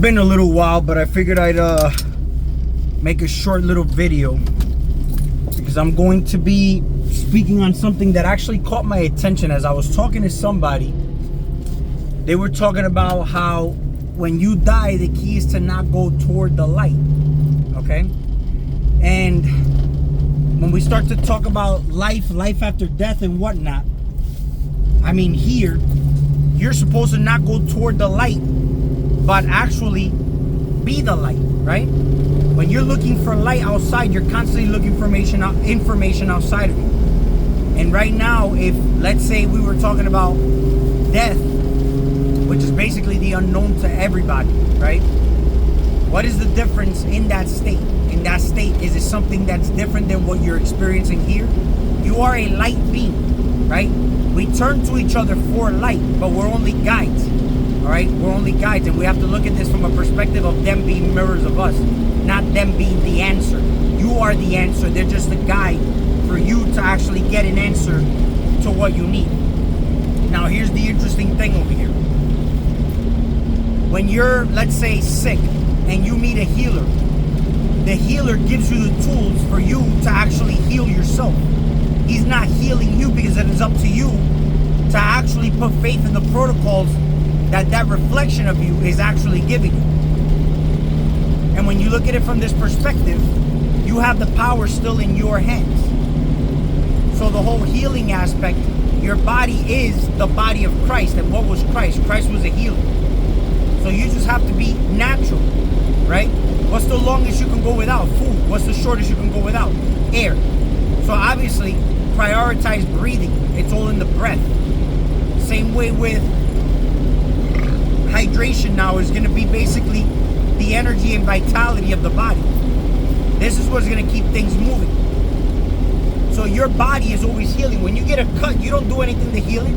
been a little while, but I figured I'd make a short little video because I'm going to be speaking on something that actually caught my attention as I was talking to somebody. They were talking about how when you die, the key is to not go toward the light, okay? And when we start to talk about life after death and whatnot, I mean, here, you're supposed to not go toward the light, but actually be the light, right? When you're looking for light outside, you're constantly looking for information outside of you. And right now, if, let's say we were talking about death, which is basically the unknown to everybody, right? What is the difference in that state? In that state, is it something that's different than what you're experiencing here? You are a light being, right? We turn to each other for light, but we're only guides, all right? We're only guides, and we have to look at this from a perspective of them being mirrors of us, not them being the answer. You are the answer. They're just a guide for you to actually get an answer to what you need. Now, here's the interesting thing over here. When you're, let's say, sick and you meet a healer, the healer gives you the tools for you to actually heal yourself. He's not healing you because it is up to you to actually put faith in the protocols that reflection of you is actually giving you. And when you look at it from this perspective, you have the power still in your hands. So the whole healing aspect, your body is the body of Christ. And what was Christ? Christ was a healer. So you just have to be natural, right? What's the longest you can go without? Food. What's the shortest you can go without? Air. So obviously, prioritize breathing. It's all in the breath. Same way with hydration now is going to be basically the energy and vitality of the body. This is what's going to keep things moving. So your body is always healing. When you get a cut, you don't do anything to heal it.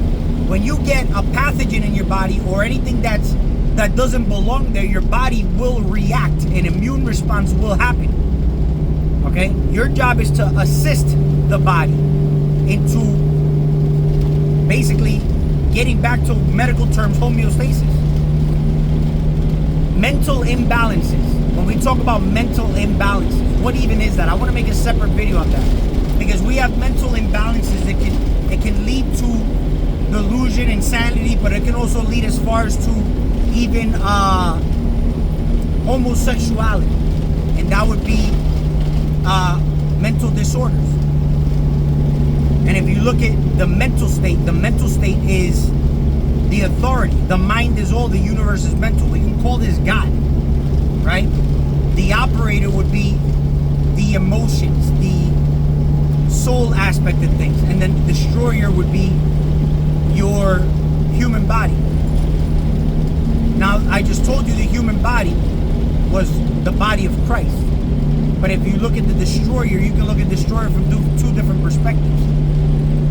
When you get a pathogen in your body or anything that doesn't belong there, your body will react. An immune response will happen. Okay? Your job is to assist the body into basically getting back to medical terms, homeostasis. Mental imbalances. When we talk about mental imbalances, what even is that? I want to make a separate video on that. Because we have mental imbalances that can lead to delusion, insanity, but it can also lead as far as to even homosexuality. And that would be mental disorders. And if you look at the mental state is the authority. The mind is all, the universe is mental. We can call this God, right? The operator would be the emotions, the soul aspect of things. And then the destroyer would be your human body. Now, I just told you the human body was the body of Christ. But if you look at the destroyer, you can look at destroyer from two different perspectives.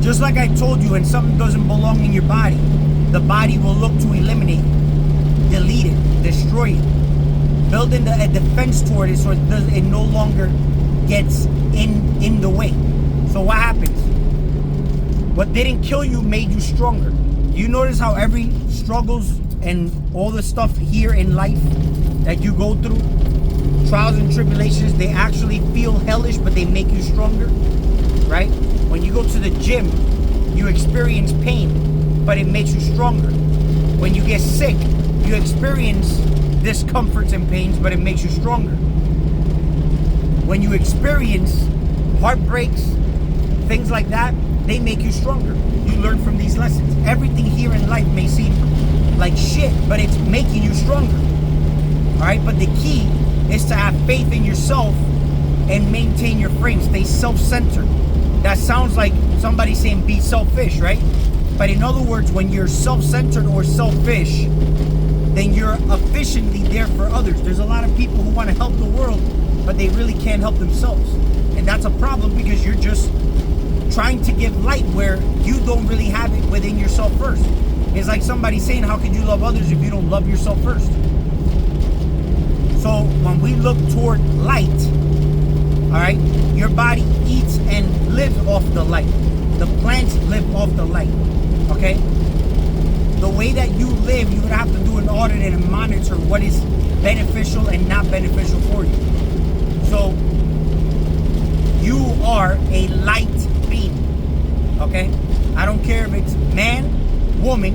Just like I told you, when something doesn't belong in your body, the body will look to eliminate it, delete it, destroy it, building a defense toward it so it no longer gets in the way. So what happens? What didn't kill you made you stronger. You notice how every struggles and all the stuff here in life that you go through, trials and tribulations, they actually feel hellish, but they make you stronger, right? When you go to the gym, you experience pain, but it makes you stronger. When you get sick, you experience discomforts and pains, but it makes you stronger. When you experience heartbreaks, things like that, they make you stronger. You learn from these lessons. Everything here in life may seem like shit, but it's making you stronger. All right, but the key is to have faith in yourself and maintain your frame. Stay self-centered. That sounds like somebody saying be selfish, right? But in other words, when you're self-centered or selfish, then you're efficiently there for others. There's a lot of people who want to help the world, but they really can't help themselves. And that's a problem because you're just trying to give light where you don't really have it within yourself first. It's like somebody saying, how could you love others if you don't love yourself first? So when we look toward light, all right, your body eats and lives off the light. The plants live off the light, okay? the way that you live, you're gonna have to do an audit and monitor what is beneficial and not beneficial for you. So you are a light being, okay? I don't care if it's man, woman,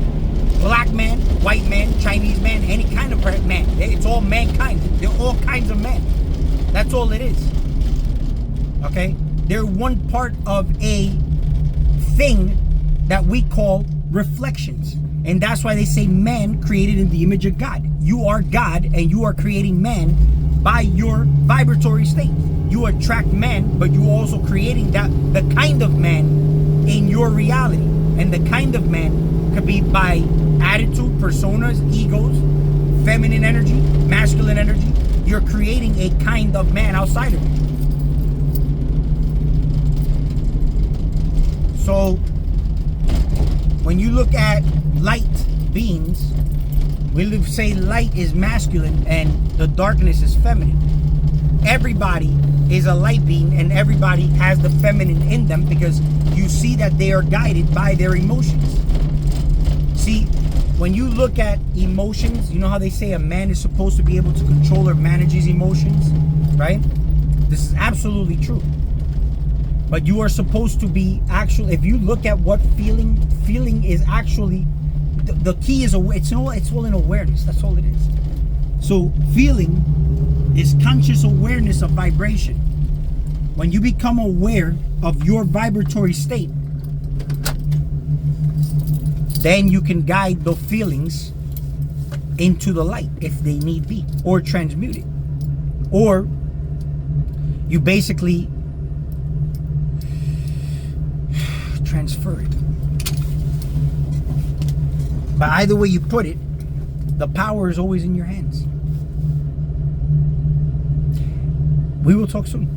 black man, white man, Chinese man, any kind of man. It's all mankind. They're all kinds of men. That's all it is. Okay? They're one part of a thing that we call reflections. And that's why they say man created in the image of God. You are God and you are creating man by your vibratory state. You attract man, but you're also creating the kind of man in your reality. And the kind of man could be by attitude, personas, egos, feminine energy, masculine energy. You're creating a kind of man outside of you. So when you look at light beings, we say light is masculine and the darkness is feminine. Everybody is a light being and everybody has the feminine in them because you see that they are guided by their emotions. See, when you look at emotions, you know how they say a man is supposed to be able to control or manage his emotions, right? This is absolutely true. But you are supposed to be actually, if you look at what feeling is actually, the key is, it's all in awareness. That's all it is. So feeling is conscious awareness of vibration. When you become aware of your vibratory state, then you can guide the feelings into the light if they need be, or transmute it. Or you basically transfer it. But either way you put it, the power is always in your hands. We will talk soon.